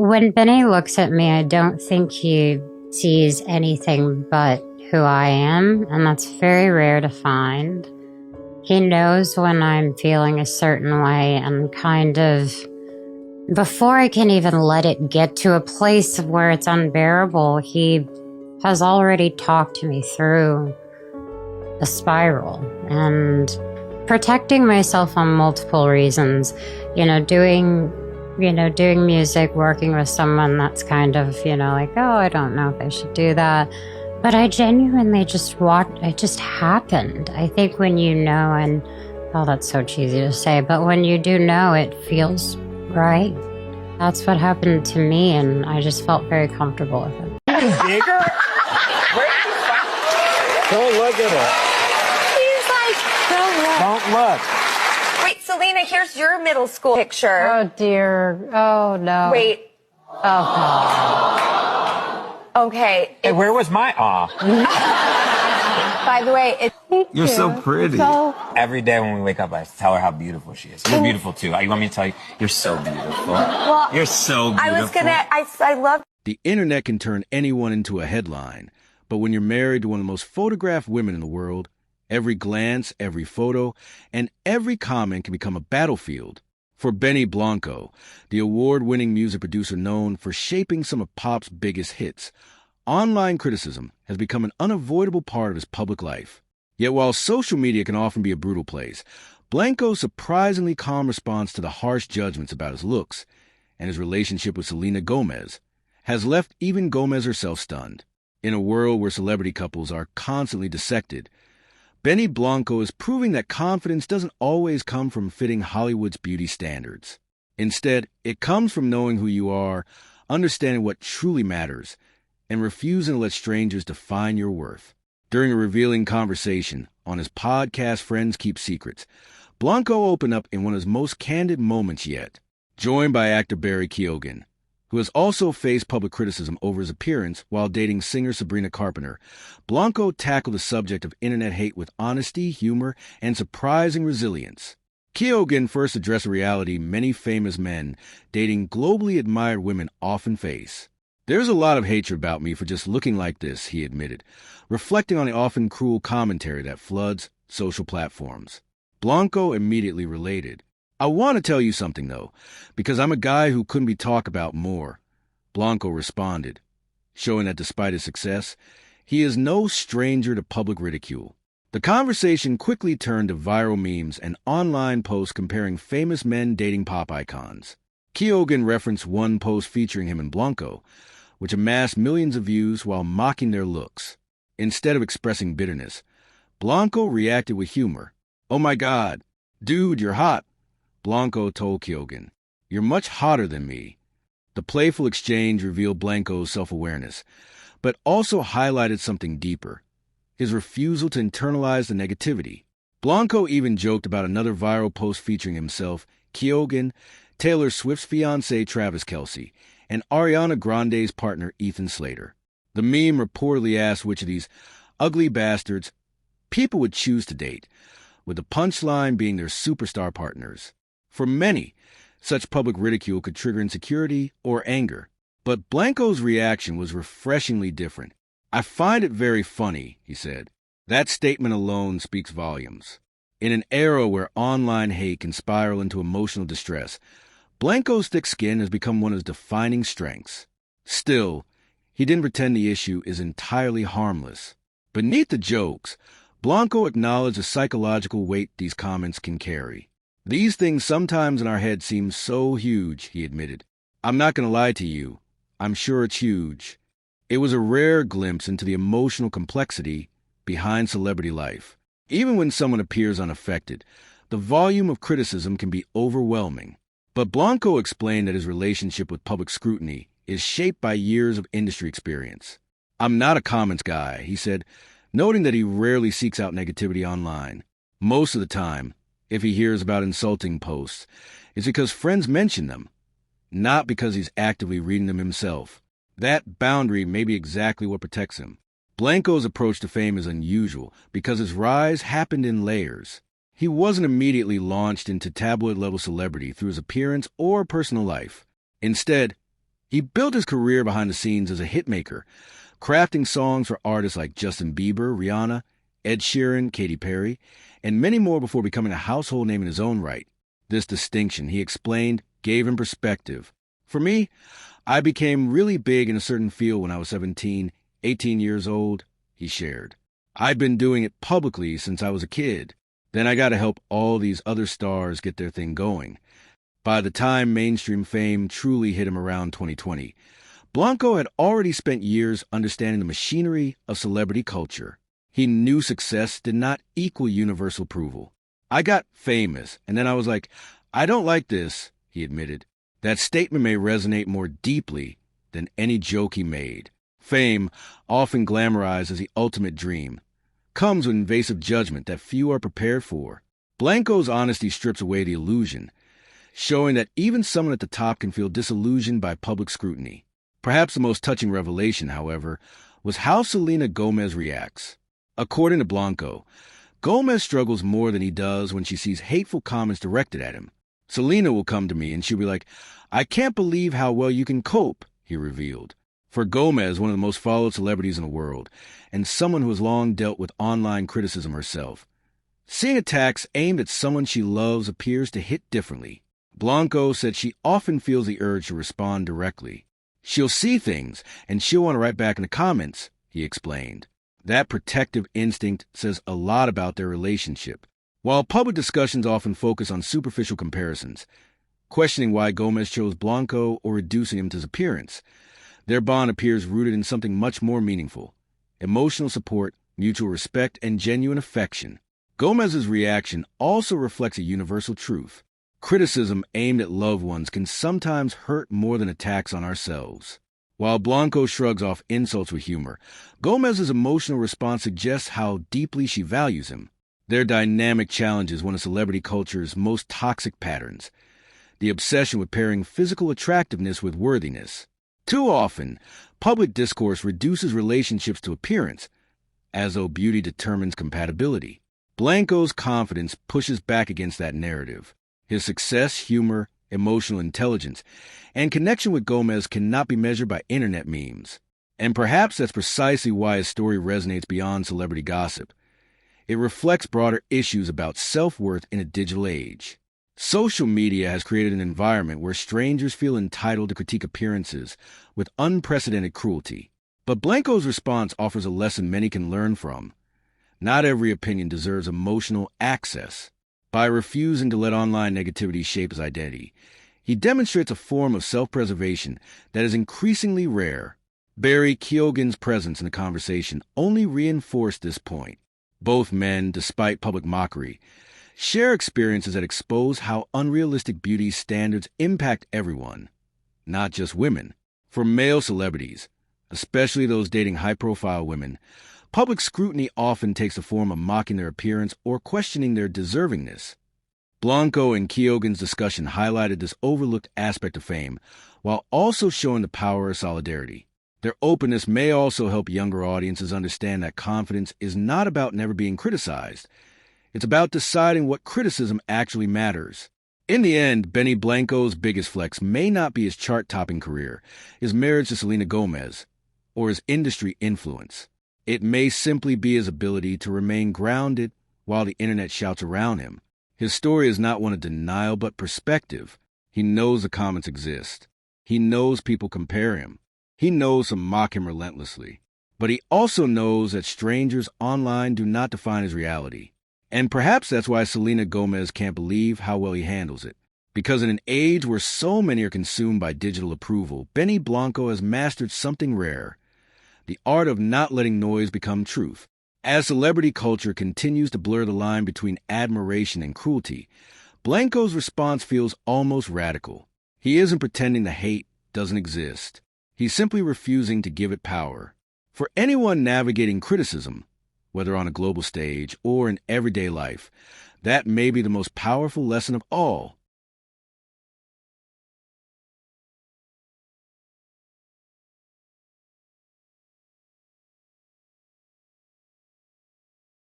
When Benny looks at me, I don't think he sees anything but who I am, and that's very rare to find. He knows when I'm feeling a certain way, and kind of, before I can even let it get to a place where it's unbearable, he has already talked to me through a spiral. And protecting myself on multiple reasons, doing music, working with someone that's kind of, like, oh, I don't know if I should do that. But I genuinely it just happened. I think when you know, and oh, that's so cheesy to say, but when you do know, it feels right. That's what happened to me, and I just felt very comfortable with it. Even bigger? Don't look at it. He's like, don't look. Wait, Selena, here's your middle school picture. Oh, dear. Oh, no. Wait. Oh, Okay. Hey, where was my awe? By the way, You're so pretty. Every day when we wake up, I tell her how beautiful she is. You're beautiful, too. You want me to tell you? You're so beautiful. Well, you're so beautiful. I love. The internet can turn anyone into a headline, but when you're married to one of the most photographed women in the world, every glance, every photo, and every comment can become a battlefield. For Benny Blanco, the award-winning music producer known for shaping some of pop's biggest hits, online criticism has become an unavoidable part of his public life. Yet while social media can often be a brutal place, Blanco's surprisingly calm response to the harsh judgments about his looks and his relationship with Selena Gomez has left even Gomez herself stunned. In a world where celebrity couples are constantly dissected, Benny Blanco is proving that confidence doesn't always come from fitting Hollywood's beauty standards. Instead, it comes from knowing who you are, understanding what truly matters, and refusing to let strangers define your worth. During a revealing conversation on his podcast Friends Keep Secrets, Blanco opened up in one of his most candid moments yet. Joined by actor Keoghan, who has also faced public criticism over his appearance while dating singer Sabrina Carpenter, Blanco tackled the subject of internet hate with honesty, humor, and surprising resilience. Keoghan first addressed a reality many famous men dating globally admired women often face. There's a lot of hatred about me for just looking like this, he admitted, reflecting on the often cruel commentary that floods social platforms. Blanco immediately related. I want to tell you something, though, because I'm a guy who couldn't be talked about more. Blanco responded, showing that despite his success, he is no stranger to public ridicule. The conversation quickly turned to viral memes and online posts comparing famous men dating pop icons. Keoghan referenced one post featuring him and Blanco, which amassed millions of views while mocking their looks. Instead of expressing bitterness, Blanco reacted with humor. "Oh my God, dude, you're hot." Blanco told Keoghan, "You're much hotter than me." The playful exchange revealed Blanco's self-awareness, but also highlighted something deeper, his refusal to internalize the negativity. Blanco even joked about another viral post featuring himself, Keoghan, Taylor Swift's fiancé Travis Kelce, and Ariana Grande's partner Ethan Slater. The meme reportedly asked which of these ugly bastards people would choose to date, with the punchline being their superstar partners. For many, such public ridicule could trigger insecurity or anger. But Blanco's reaction was refreshingly different. "I find it very funny," he said. That statement alone speaks volumes. In an era where online hate can spiral into emotional distress, Blanco's thick skin has become one of his defining strengths. Still, he didn't pretend the issue is entirely harmless. Beneath the jokes, Blanco acknowledged the psychological weight these comments can carry. "These things sometimes in our head seem so huge," he admitted. "I'm not going to lie to you. I'm sure it's huge." It was a rare glimpse into the emotional complexity behind celebrity life. Even when someone appears unaffected, the volume of criticism can be overwhelming. But Blanco explained that his relationship with public scrutiny is shaped by years of industry experience. "I'm not a comments guy," he said, noting that he rarely seeks out negativity online. Most of the time, if he hears about insulting posts, it's because friends mention them, not because he's actively reading them himself. That boundary may be exactly what protects him. Blanco's approach to fame is unusual because his rise happened in layers. He wasn't immediately launched into tabloid-level celebrity through his appearance or personal life. Instead, He built his career behind the scenes as a hitmaker, crafting songs for artists like Justin Bieber, Rihanna, Ed Sheeran, Katy Perry, and many more before becoming a household name in his own right. This distinction, he explained, gave him perspective. For me, I became really big in a certain field when I was 17, 18 years old, he shared. I'd been doing it publicly since I was a kid. Then I got to help all these other stars get their thing going. By the time mainstream fame truly hit him around 2020, Blanco had already spent years understanding the machinery of celebrity culture. He knew success did not equal universal approval. I got famous, and then I was like, I don't like this, he admitted. That statement may resonate more deeply than any joke he made. Fame, often glamorized as the ultimate dream, comes with invasive judgment that few are prepared for. Blanco's honesty strips away the illusion, showing that even someone at the top can feel disillusioned by public scrutiny. Perhaps the most touching revelation, however, was how Selena Gomez reacts. According to Blanco, Gomez struggles more than he does when she sees hateful comments directed at him. Selena will come to me and she'll be like, I can't believe how well you can cope, he revealed. For Gomez, one of the most followed celebrities in the world, and someone who has long dealt with online criticism herself, seeing attacks aimed at someone she loves appears to hit differently. Blanco said she often feels the urge to respond directly. She'll see things, and she'll want to write back in the comments, he explained. That protective instinct says a lot about their relationship. While public discussions often focus on superficial comparisons, questioning why Gomez chose Blanco or reducing him to his appearance, their bond appears rooted in something much more meaningful: emotional support, mutual respect, and genuine affection. Gomez's reaction also reflects a universal truth. Criticism aimed at loved ones can sometimes hurt more than attacks on ourselves. While Blanco shrugs off insults with humor, Gomez's emotional response suggests how deeply she values him. Their dynamic challenges one of celebrity culture's most toxic patterns: the obsession with pairing physical attractiveness with worthiness. Too often, public discourse reduces relationships to appearance, as though beauty determines compatibility. Blanco's confidence pushes back against that narrative. His success, humor, emotional intelligence, and connection with Gomez cannot be measured by internet memes. And perhaps that's precisely why his story resonates beyond celebrity gossip. It reflects broader issues about self-worth in a digital age. Social media has created an environment where strangers feel entitled to critique appearances with unprecedented cruelty. But Blanco's response offers a lesson many can learn from. Not every opinion deserves emotional access. By refusing to let online negativity shape his identity, he demonstrates a form of self-preservation that is increasingly rare. Barry Keoghan's presence in the conversation only reinforced this point. Both men, despite public mockery, share experiences that expose how unrealistic beauty standards impact everyone, not just women. For male celebrities, especially those dating high-profile women, public scrutiny often takes the form of mocking their appearance or questioning their deservingness. Blanco and Keoghan's discussion highlighted this overlooked aspect of fame, while also showing the power of solidarity. Their openness may also help younger audiences understand that confidence is not about never being criticized. It's about deciding what criticism actually matters. In the end, Benny Blanco's biggest flex may not be his chart-topping career, his marriage to Selena Gomez, or his industry influence. It may simply be his ability to remain grounded while the internet shouts around him. His story is not one of denial but perspective. He knows the comments exist. He knows people compare him. He knows some mock him relentlessly. But he also knows that strangers online do not define his reality. And perhaps that's why Selena Gomez can't believe how well he handles it. Because in an age where so many are consumed by digital approval, Benny Blanco has mastered something rare: the art of not letting noise become truth. As celebrity culture continues to blur the line between admiration and cruelty, Blanco's response feels almost radical. He isn't pretending the hate doesn't exist. He's simply refusing to give it power. For anyone navigating criticism, whether on a global stage or in everyday life, that may be the most powerful lesson of all.